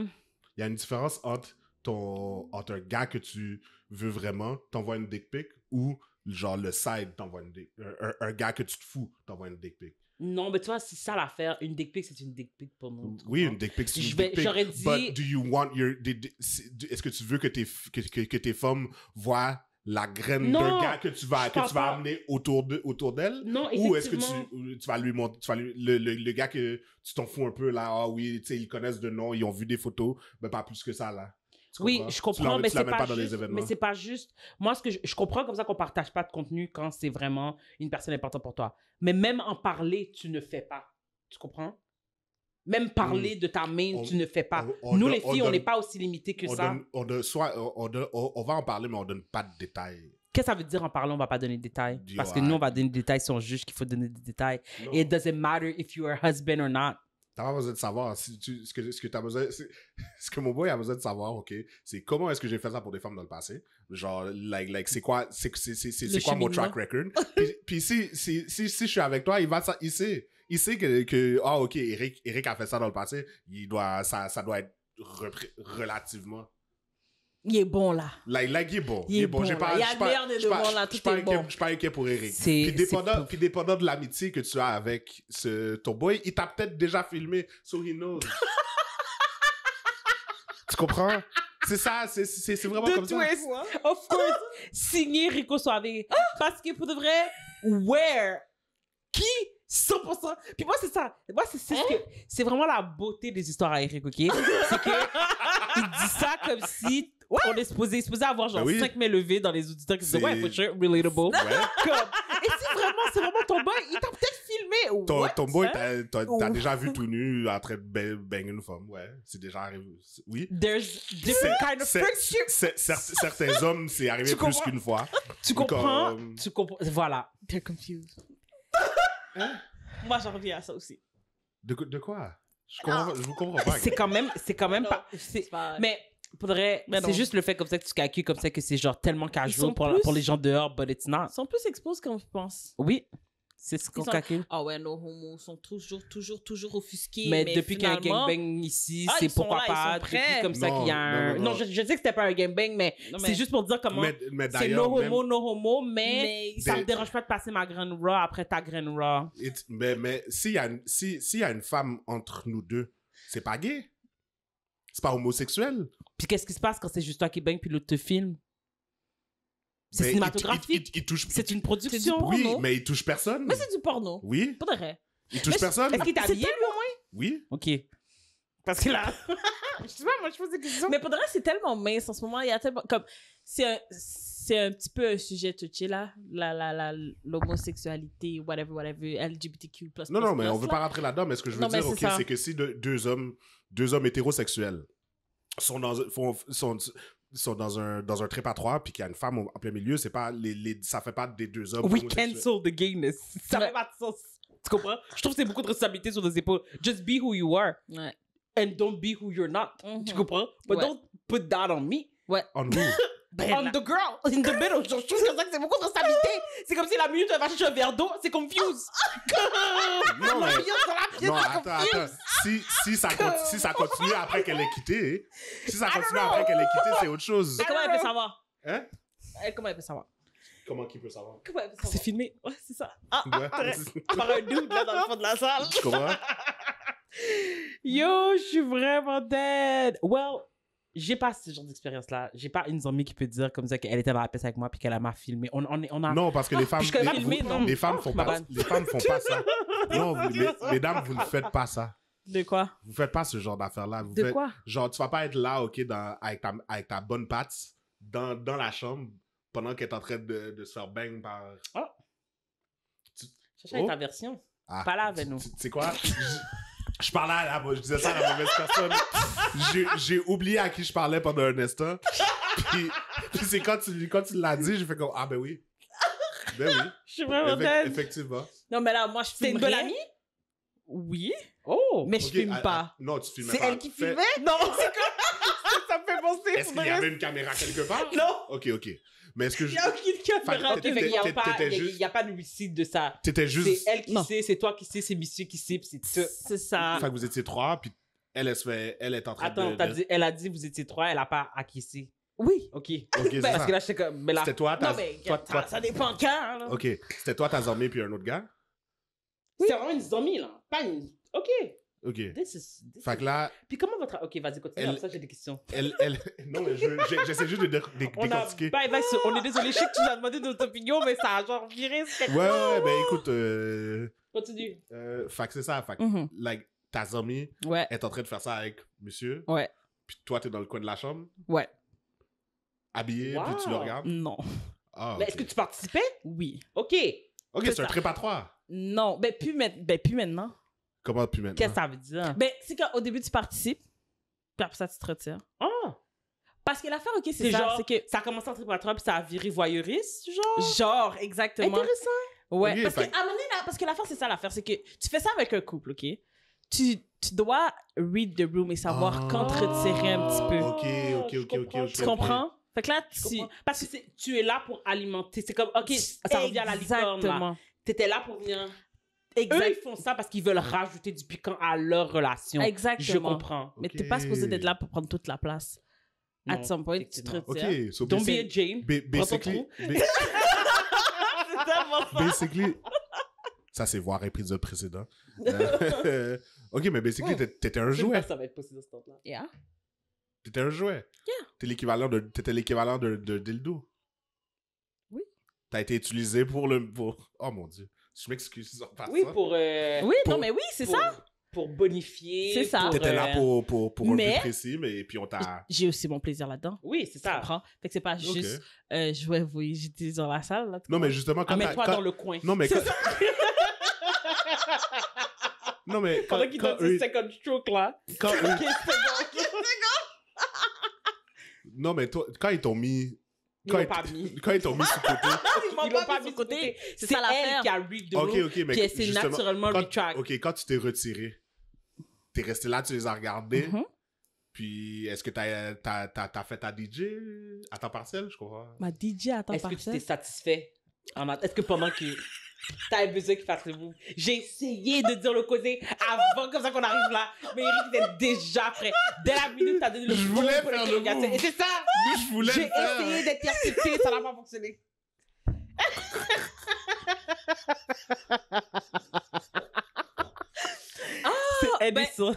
Il y a une différence entre un gars que tu veux vraiment, t'envoies une dick pic, ou genre le side t'envoie une dick un gars que tu te fous t'envoie une dick pic. Non, mais tu vois, c'est ça l'affaire. Une dick pic, c'est une dick pic pour nous. Oui, une dick pic, c'est une dick pic. J'aurais dit... But do you want est-ce que tu veux que tes femmes voient la graine d'un gars que tu vas amener autour d'elle? Non, ou est-ce que tu vas lui montrer, le gars que tu t'en fous un peu là, ah oui, tu sais, ils connaissent de nom, ils ont vu des photos, mais pas plus que ça là. Oui, je comprends, mais c'est pas juste. Moi, je comprends comme ça qu'on partage pas de contenu quand c'est vraiment une personne importante pour toi. Mais même en parler, tu ne fais pas. Tu comprends? Même parler de ta main, tu ne fais pas. Nous, les filles, on n'est pas aussi limités que ça. On va en parler, mais on donne pas de détails. Qu'est-ce que ça veut dire en parlant, on va pas donner de détails? Parce que nous, on va donner des détails si on juge qu'il faut donner des détails. Et it doesn't matter if you are a husband or not. T'as pas besoin de savoir. Ce que t'as besoin, ce que mon boy a besoin de savoir, OK, c'est comment est-ce que j'ai fait ça pour des femmes dans le passé. Genre, c'est quoi mon track record. puis si je suis avec toi, il sait que OK, Eric a fait ça dans le passé. Ça doit être relativement. Il est bon, là. Il est bon. Il est bon. Il y a le meilleur des deux mondes, là. Tout est bon. Je suis pas inquiet pour Eric. Puis dépendant de l'amitié que tu as avec ton boy, il t'a peut-être déjà filmé, so he knows. Tu comprends? C'est ça, c'est vraiment comme ça. Twist, of course, signé Rico Suave. Parce que pour de vrai, where? Qui? 100%. Puis moi, c'est ça. Moi, c'est vraiment la beauté des histoires à Eric, OK? C'est que il dit ça comme si on est supposé avoir genre 5 000 levées dans les auditeurs qui se disent, ouais, for sure, relatable. Ouais. Et si vraiment, c'est vraiment ton boy, il t'a peut-être filmé. Ton boy, t'as déjà vu tout nu en train de bang une femme. Ouais, c'est déjà arrivé. Oui. There's different kind of friendship. Certains hommes, c'est arrivé plus qu'une fois. Tu comprends? Tu comprends? Voilà. They're confused. Hein? Moi, j'en reviens à ça aussi. De quoi? Je vous comprends pas. C'est quand même pas... Mais... Faudrait, c'est juste le fait comme ça que tu calcules comme ça que c'est genre tellement casual pour les gens dehors, but it's not. Ils sont plus exposés qu'on pense. Oui, c'est ce qu'on calcule. Ah ouais, nos homos sont toujours offusqués. Mais depuis qu'il y a un gangbang ici, c'est pourquoi pas. Depuis comme ça qu'il y a un... Non, je sais que c'était pas un gangbang, mais c'est juste pour dire comment c'est no homo, mais ça me dérange pas de passer ma graine raw après ta graine raw. Mais s'il y a une femme entre nous deux, c'est pas gay. C'est pas homosexuel. Puis qu'est-ce qui se passe quand c'est juste toi qui baigne puis l'autre te filme? C'est cinématographique. C'est une production. Oui, mais il touche personne. Mais c'est du porno. Oui. Pas de vrai. Il touche personne. Est-ce qu'il t'a habillé lui au moins? Oui. OK. Parce que là... je sais pas, moi je pose des questions. Mais pour de vrai, c'est tellement mince en ce moment. Il y a tellement... Comme... C'est un petit peu un sujet touché là. L'homosexualité, whatever, LGBTQ+. Non, mais on veut pas rentrer là-dedans. Mais ce que je veux dire, OK, c'est que si deux hommes hétérosexuels sont dans un trip à trois puis qu'il y a une femme en plein milieu, c'est pas ça fait pas des deux hommes We cancel the gayness. Ça fait pas de sens. Tu comprends? Je trouve que c'est beaucoup de responsabilité sur nos épaules. Just be who you are. Ouais. And don't be who you're not. Tu comprends? But don't put that on me. Ouais. On who? On the girl, in the middle. Je trouve comme ça que c'est beaucoup de responsabilité. C'est comme si la minute elle va chercher un verre d'eau, c'est confuse. Non, attends. Si ça continue après qu'elle ait quitté, c'est autre chose. Mais comment elle peut savoir? Hein? Comment elle peut savoir? Comment qui peut savoir? Comment elle peut savoir? C'est filmé. Ouais, c'est ça. Ouais. Par un dude là dans le fond de la salle. Tu comprends? Yo, je suis vraiment dead. Well, j'ai pas ce genre d'expérience-là. J'ai pas une amie qui peut dire comme ça qu'elle était dans la pièce avec moi puis qu'elle m'a filmé. On a... Non, parce que les femmes... Les femmes font pas ça. Non, mesdames, vous ne faites pas ça. De quoi? Vous faites pas ce genre d'affaires-là. Quoi? Genre, tu vas pas être là, OK, avec ta bonne patte dans la chambre pendant qu'elle est en train de se faire bang par... Ah! Cherche ta version. Pas là avec nous. Tu sais quoi? Je parlais je disais ça à la mauvaise personne. J'ai oublié à qui je parlais pendant un instant. Puis c'est quand tu l'as dit, j'ai fait comme, ah ben oui. Ben oui. Je suis vraiment dead. Effectivement. Non, mais là, moi, je filme. C'est une bonne amie? Oui. Oh! Mais je filme pas. Non, tu filmais pas. C'est elle qui filmait? Non, c'est quoi? Ça me fait penser. Est-ce qu'il y avait une caméra quelque part? Non. OK. Mais est-ce que il n'y a aucune caméra. Il n'y a pas de receipt de ça. T'étais juste... C'est elle qui sait, c'est toi qui sais, c'est monsieur qui sait, puis c'est tout. C'est ça. Fait que vous étiez trois, puis elle est en train elle a dit vous étiez trois, elle n'a pas acquiescé. Oui. OK. C'est parce ça. que là, j'étais comme... C'était toi, non, mais ça dépend quand. Là. OK. C'était toi, ta zombie, puis un autre gars? Oui. C'est vraiment une zombie, là. Pas une... OK. Fait que là... Puis comment votre... OK, vas-y, continue. Ça, j'ai des questions. Non, mais j'essaie juste de décortiquer. On est désolé, je sais que tu nous as demandé notre opinion, mais ça a genre viré. Ouais, ben écoute... Continue. Fait que c'est ça. Fait que, like, ta zombie est en train de faire ça avec monsieur. Ouais. Puis toi, t'es dans le coin de la chambre. Ouais. Habillé, puis tu le regardes. Non. Ah, mais est-ce que tu participais? Oui. OK. OK, c'est un trip à trois. Non, ben plus maintenant. Comment plus maintenant? Qu'est-ce que ça veut dire? Ben, c'est qu'au début, tu participes, puis après ça, tu te retires. Ah! Parce que l'affaire, OK, c'est ça. Genre, c'est que ça a commencé en trip à trois, puis ça a viré voyeuriste, genre? Genre, exactement. Intéressant. Ouais, Okay, parce que, à un moment donné, parce que l'affaire, c'est ça, l'affaire, c'est que tu fais ça avec un couple, OK? tu dois read the room et savoir quand te retirer un petit peu. Ok. Tu comprends? Fait que là, Parce que tu es là pour alimenter. C'est comme, OK, ça revient à la licorne, là. T'étais là pour venir... Eux, ils font ça parce qu'ils veulent rajouter du piquant à leur relation. Exactement. Je comprends. Mais t'es pas supposé d'être là pour prendre toute la place. Non, At some point, tu te retires. Ok, so Don't be a Jane. Prends ton trou. C'est tellement ça. Basically, ça c'est voir épisode précédent. Ok, mais basically, t'étais un jouet. Ça va être possible dans ce temps-là. Yeah. T'étais un jouet. Yeah. T'étais l'équivalent de dildo. Oui. T'as été utilisé pour le... Oh mon Dieu. Je m'excuse. Oui, pour... Oui, non, mais oui, c'est ça. Pour bonifier. C'est ça. T'étais là pour un Mais- but précis, mais puis on t'a... J'ai aussi mon plaisir là-dedans. Oui, c'est Tu ça. comprends? Fait que c'est pas juste je vais vous j'étais dans la salle. Là, Non, mais justement, quand Mets-toi quand- dans le coin. Non, mais quand... Non, mais Pendant qu'il donne ce second stroke, là. quand- 15 secondes. Non, mais toi, quand ils t'ont mis... Ils l'ont pas mis. Quand ils t'ont mis sous côté... Ils l'ont pas mis de côté. C'est C'est ça l'affaire. elle qui a read the Ok, room. ok, mais Puis elle s'est justement, naturellement retract. Ok, quand tu t'es retiré, t'es resté là, tu les as regardés, Mhm. puis est-ce que t'as fait ta DJ à temps partiel, je crois? Ma DJ à temps Est-ce que tu partiel. t'es satisfait? Est-ce que pendant que t'avais besoin qu'il fasse le move, j'ai essayé de dire le causé avant comme ça qu'on arrive là, mais Eric était déjà prêt. Dès la minute, t'as donné le Je go voulais pour faire le l'interrogation. move. Et c'est ça! Mais je voulais J'ai le faire. essayé d'être persécuté, ça n'a pas fonctionné. C'est indécent.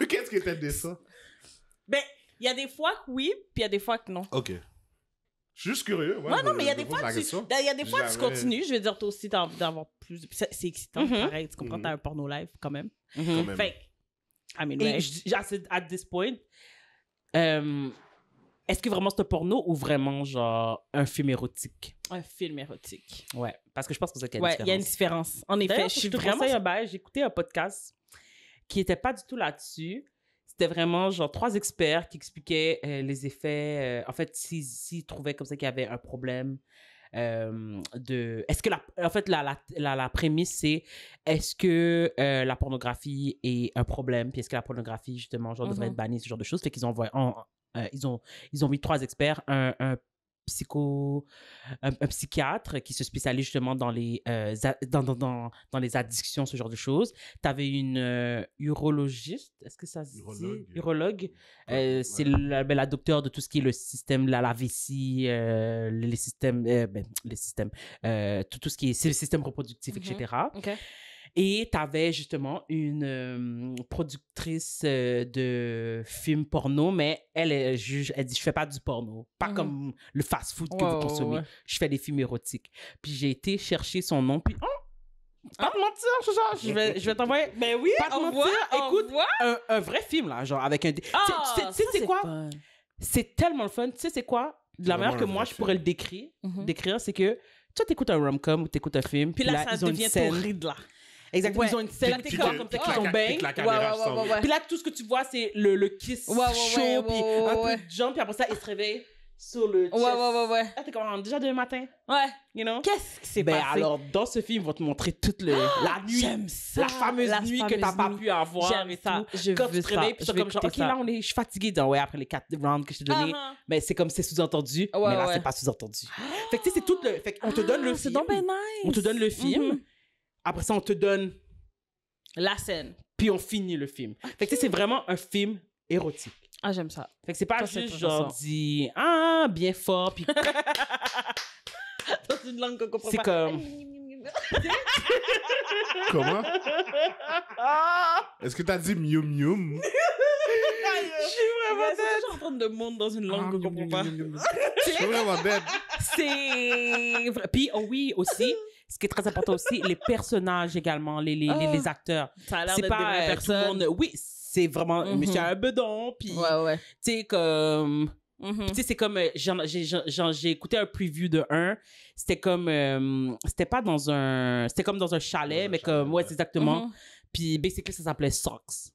Qu'est-ce que t'as dit ça? Ben, il y a des fois que oui, puis il y a des fois que non. Ok. Je suis juste curieux. Ouais, Non, mais il y a je des pose fois la tu question. il y a des fois tu Jamais. continues, je veux dire toi aussi d'avoir plus c'est excitant Mhm. pareil, tu comprends, t'as un porno live quand même. Quand même. Fait I mean, Et right. at this point, est-ce que vraiment c'est un porno ou vraiment genre un film érotique? Un film érotique. Ouais, parce que je pense que c'est qu'il y a Ouais, une il y a une différence. différence. En effet, D'ailleurs, je suis te vraiment conseille un bail. J'ai écouté un podcast qui était pas du tout là-dessus. C'était vraiment genre 3 experts qui expliquaient les effets. En fait, s'ils trouvaient comme ça qu'il y avait un problème de... Est-ce que en fait, la prémisse, c'est est-ce que la pornographie est un problème? Puis est-ce que la pornographie, justement, genre, devrait être bannie, ce genre de choses? Fait qu'ils ont envoyé... ils ont mis 3 experts, un psychiatre qui se spécialise justement dans les dans les addictions, ce genre de choses. Tu avais une urologiste, est-ce que ça se dit? Urologue. C'est la docteure de tout ce qui est le système, la vessie, les systèmes, tout ce qui est c'est le système reproductif, etc. OK. Et tu avais justement une productrice de films porno, mais elle dit je fais pas du porno, pas comme le fast-food que vous consommez. Je fais des films érotiques. Puis j'ai été chercher son nom, puis pas de mentir, genre, je vais t'envoyer. Ben oui, Pas de mentir, écoute, un vrai film là, genre avec un. Tu sais c'est quoi? C'est tellement le fun. Tu sais c'est quoi? De la manière que moi je pourrais le décrire, c'est que toi t'écoutes un rom-com ou t'écoutes un film, puis là ça ils ont une devient scène. torride là. Exactement, Ouais. ils ont une scène Puis qui que- comme ça qu'ils ont bang. Ouais. Puis là, tout ce que tu vois, c'est le kiss chaud, puis un peu de jump, puis après ça, il se réveille sur le chest. Ouais. Ah, t'es comment? Déjà demain matin, Ouais. you know? Qu'est-ce qui s'est Ben passé? alors, dans ce film, ils vont te montrer toute la nuit. J'aime ça. La fameuse nuit que t'as pas pu avoir J'aime et ça. tout. Je Quand veux tu te réveilles, ça. puis Je c'est vais comme genre, écouter OK, ça. là, je suis fatiguée. Ouais, après les 4 rounds que je t'ai donnés. Mais c'est comme c'est sous-entendu, mais là, c'est pas sous-entendu. Fait que tu sais, c'est tout le... Fait qu'on te donne le C'est film. donc ben nice. On te donne le film. Après ça, on te donne... La scène. Puis on finit le film. Fait que tu sais, c'est vraiment un film érotique. Ah, j'aime ça. Fait que c'est pas Ça, c'est juste genre intéressant. dit bien fort puis Dans une langue qu'on comprend c'est pas. comme Comment? Est-ce que t'as dit mium mium? Je suis vraiment toujours en train de monter dans une langue qu'on comprend pas. Je suis vraiment dead. c'est vrai. Puis oui aussi, ce qui est très important aussi, les personnages également, les acteurs. Ça a l'air C'est d'être des pas vraies tout le personnes. monde. Oui, c'est vraiment monsieur un bedon puis Ouais. tu sais comme tu sais, c'est comme j'ai écouté un preview de un, c'était comme c'était pas dans un c'était comme dans un chalet, mais comme ouais, c'est exactement. Puis basically ça s'appelait Socks.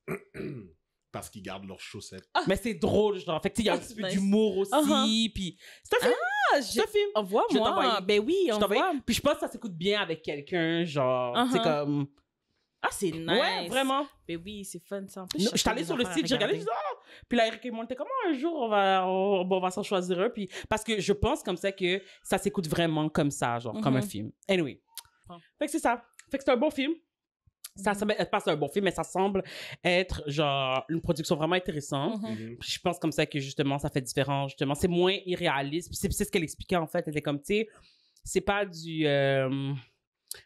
Parce qu'ils gardent leurs chaussettes. Mais c'est drôle, genre. Fait que tu sais, il y a un petit peu Nice. d'humour aussi. Puis c'est un film. C'est un film. Je vais Envoie-moi. t'envoyer. Ben oui, Je t'envoie. envoie. Puis je pense que ça s'écoute bien avec quelqu'un, genre. Tu sais, comme. Ah, c'est nice. Ouais, vraiment. Mais oui, c'est fun, ça. En plus, Je suis allée sur le site, j'ai regardé, je disais, ah! Puis là, Eric et moi, on était comment un jour, on va s'en choisir un. Puis, parce que je pense comme ça que ça s'écoute vraiment comme ça, genre, comme un film. Anyway. Fait que c'est ça. Fait que c'est un bon film. Ça semble être pas un bon film, mais ça semble être genre une production vraiment intéressante. Puis je pense comme ça que justement, ça fait différent. Justement, c'est moins irréaliste. Puis c'est ce qu'elle expliquait en fait. Elle était comme, tu sais, c'est pas du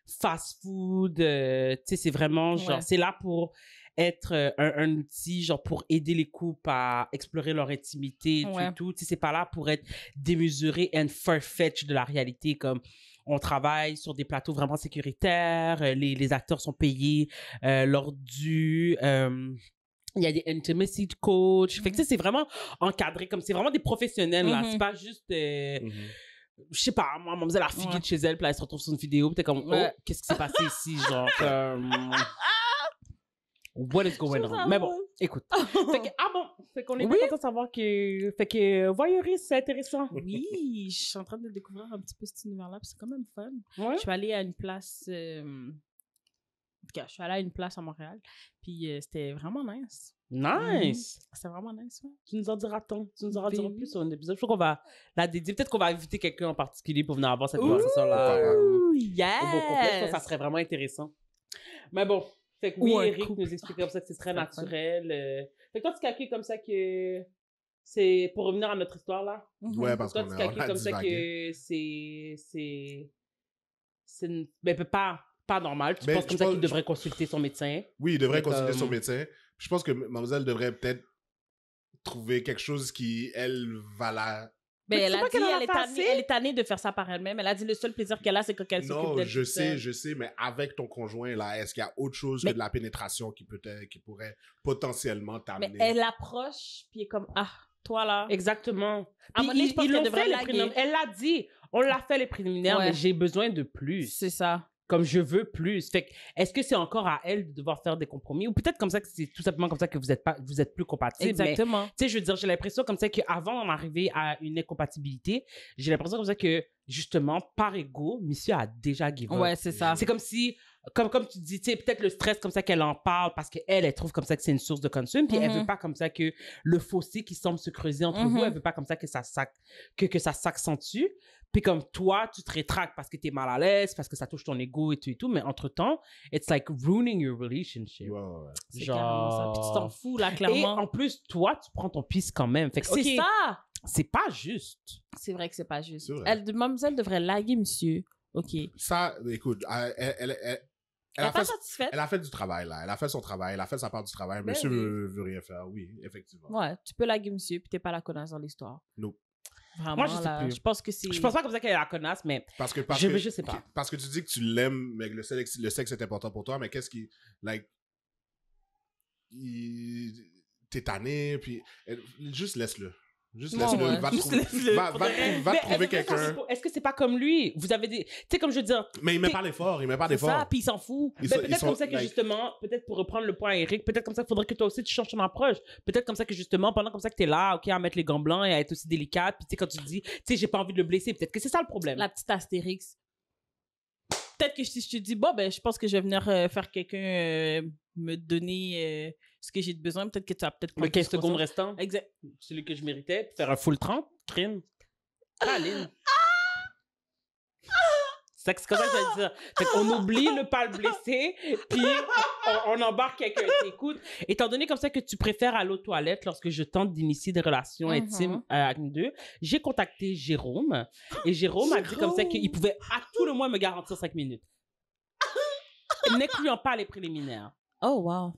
fast food. Tu sais, c'est vraiment genre, c'est là pour être un outil, genre pour aider les couples à explorer leur intimité, tout. Tu sais, c'est pas là pour être démesuré and far-fetched de la réalité, comme on travaille sur des plateaux vraiment sécuritaires, les acteurs sont payés leur dû, il y a des intimacy coach. Fait que tu sais, c'est vraiment encadré, comme c'est vraiment des professionnels, là. C'est pas juste... je sais pas, moi, maman faisait la figure de chez elle, puis là, elle se retrouve sur une vidéo, puis t'es comme, oh, qu'est-ce qui s'est passé ici, genre, what is going on? Mais bon, écoute. Fait qu'on est content de savoir que... Fait que voyeuriste, c'est intéressant. Oui, je suis en train de découvrir un petit peu cet univers-là, puis c'est quand même fun. Ouais. Je suis allée à une place... En tout cas, je suis allée à une place à Montréal, puis c'était vraiment nice. Nice! C'était vraiment nice, ouais. Tu nous en diras plus sur un épisode. Je crois qu'on va la dédier. Peut-être qu'on va inviter quelqu'un en particulier pour venir avoir cette conversation-là. Yes! Ça serait vraiment intéressant. Mais bon, fait que oui, Eric nous explique comme ça que c'est très naturel. Fait que toi, tu calcules comme ça que c'est... Pour revenir à notre histoire, là. Ouais, parce toi, qu'on tu calcules comme ça que c'est... Ben, pas normal. Tu penses comme ça qu'il devrait consulter son médecin. Oui, il devrait consulter son médecin. Je pense que mademoiselle devrait peut-être trouver quelque chose qui, elle, va la... Ben, elle a dit elle est tannée de faire ça par elle-même. Elle a dit le seul plaisir qu'elle a, c'est quand elle s'occupe d'elle. Non, je sais, mais avec ton conjoint, là, est-ce qu'il y a autre chose que de la pénétration qui pourrait potentiellement t'amener? Mais elle approche, puis elle est comme, ah, toi, là. Exactement. À un moment donné, je pense qu'elle devrait laguer. Elle l'a dit. On l'a fait les préliminaires, mais j'ai besoin de plus. C'est ça. Comme je veux plus. Fait que, est-ce que c'est encore à elle de devoir faire des compromis? Ou peut-être comme ça que c'est tout simplement comme ça que vous êtes plus compatibles. Exactement. Tu sais, je veux dire, j'ai l'impression comme ça qu'avant d'en arriver à une incompatibilité, j'ai l'impression comme ça que, justement, par ego, monsieur a déjà give up. Ouais, c'est ça. C'est comme si, comme tu dis, tu sais, peut-être le stress comme ça qu'elle en parle parce elle trouve comme ça que c'est une source de concern, puis elle veut pas comme ça que le fossé qui semble se creuser entre vous, elle veut pas comme ça que ça s'accentue. Puis comme toi, tu te rétractes parce que t'es mal à l'aise, parce que ça touche ton ego et tout, mais entre-temps, it's like ruining your relationship. Ouais. C'est carrément ça. Puis tu t'en fous, là, clairement. Et en plus, toi, tu prends ton pisse quand même. Fait que, c'est ça! C'est pas juste. C'est vrai que c'est pas juste. Mademoiselle devrait laguer, monsieur. OK. Ça, écoute, elle est pas satisfaite. Elle a fait du travail, là. Elle a fait son travail. Elle a fait sa part du travail. Ben monsieur veut rien faire. Oui, effectivement. Ouais, tu peux laguer, monsieur, puis t'es pas la connasse dans l'histoire. Non. Vraiment, moi, je sais plus. Je pense que c'est... Je pense pas comme ça qu'elle est la connasse, mais je sais pas. Parce que tu dis que tu l'aimes, mais le sexe est important pour toi, mais qu'est-ce qui... Like... T'es tanné, puis... Juste laisse-le. Juste laisse-le. Va trouver quelqu'un. Est-ce que c'est pas comme lui? Vous avez des... Tu sais, comme je veux dire... Mais il met pas d'effort. C'est ça, puis il s'en fout. Peut-être comme ça que justement, peut-être pour reprendre le point à Eric, peut-être comme ça qu'il faudrait que toi aussi tu changes ton approche. Peut-être comme ça que justement, pendant comme ça que t'es là, OK, à mettre les gants blancs et à être aussi délicate, puis tu sais, quand tu dis, tu sais, j'ai pas envie de le blesser, peut-être que c'est ça le problème. La petite Astérix. Peut-être que si je te dis, bon, ben, je pense que je vais venir faire quelqu'un me donner ce que j'ai besoin, peut-être que tu vas peut-être prendre le 15 secondes restant. Exact. Celui que je méritais, faire un full 30, crime. Caline. C'est comme ça que je vais dire. Fait qu'on oublie ne pas le blesser, puis on embarque quelqu'un qui écoute. Étant donné comme ça que tu préfères aller aux toilettes lorsque je tente d'initier des relations intimes avec nous deux, j'ai contacté Jérôme. Et Jérôme a dit comme ça qu'il pouvait à tout le moins me garantir 5 minutes. N'incluant pas les préliminaires. Oh, wow.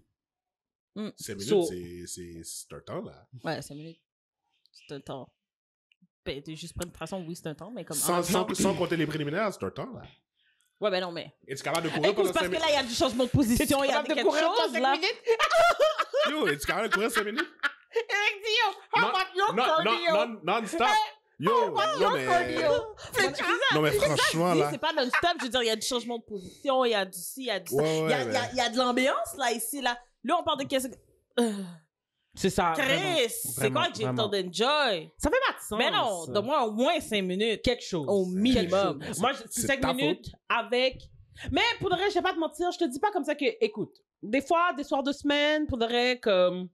5 minutes, c'est un temps, là. Ouais, 5 minutes. C'est un temps. Ben, juste pénétration, oui, c'est un temps, mais comme... Sans compter les préliminaires, c'est un temps, là. Ouais, ben non, mais... Es-tu capable de courir pendant 5 minutes? Parce que là, il y a du changement de position, il y a quelque chose, là. Yo, es-tu capable de courir 5 minutes? Eric Dio, how about your cardio? Non-stop. Yo, non, mais franchement, là... C'est pas non-stop, je veux dire, il y a du changement de position, il y a du ci, il y a du ça. Il y a de l'ambiance, là, ici, là. Là, on parle de qu'est-ce que... C'est ça. Chris, c'est quoi que j'ai le temps d'enjoy? Ça fait pas de sens. Mais non, donne-moi au moins 5 minutes. Quelque chose. Au minimum. Moi, c'est 5 minutes avec Mais pour de vrai, je vais pas te mentir, je te dis pas comme ça que, écoute, des fois, des soirs de semaine, pour de vrai, comme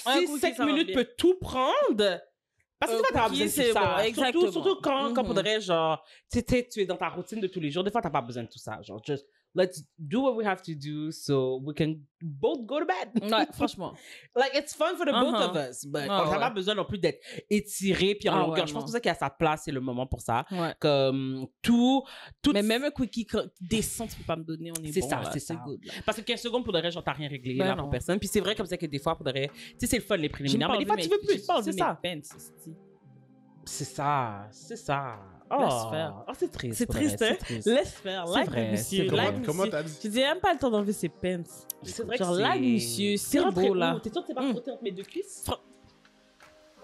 Un 6-7 cookie, minutes peut tout prendre. Parce que tu vas cookie, besoin de c'est tout ça. bon, exactement. Surtout quand pour de vrai, genre, tu es dans ta routine de tous les jours. Des fois, t'as pas besoin de tout ça. Genre, just let's do what we have to do so we can both go to bed. Ouais, franchement. Like, it's fun for the both of us. But on n'a pas besoin non plus d'être étiré puis en longueur. Je pense que c'est ça qu'il y a sa place, c'est le moment pour ça. Ouais. Comme tout. Mais même un quickie décent, tu peux pas me donner, on est C'est bon. ça, là, c'est ça. good, là. Parce que 15 secondes pour de vrai, genre, t'as rien réglé Ben là non. pour personne. Puis c'est vrai comme ça que des fois, pour de vrai, tu sais, c'est le fun, les J'ai préliminaires. pas Mais des fois, enlevé tu veux plus. j'ai C'est pas ça. enlevé mes pants, c'est-tu. C'est ça. C'est ça. Laisse Oh, faire. oh, c'est triste. C'est pour de vrai, triste, hein? c'est triste. Laisse faire. C'est Like vrai, monsieur. c'est vrai. Like Comment monsieur. t'as dit? Je dis même pas le temps d'enlever ses pants. C'est vrai Genre, que là, c'est... monsieur, c'est rentré beau, où? là. T'es sûr que t'es pas frotté entre mes deux cuisses?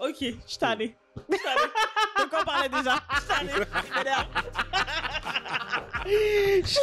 Ok, je suis tannée. De quoi on parlait déjà? Je suis tannée. Je m'énerve. Je suis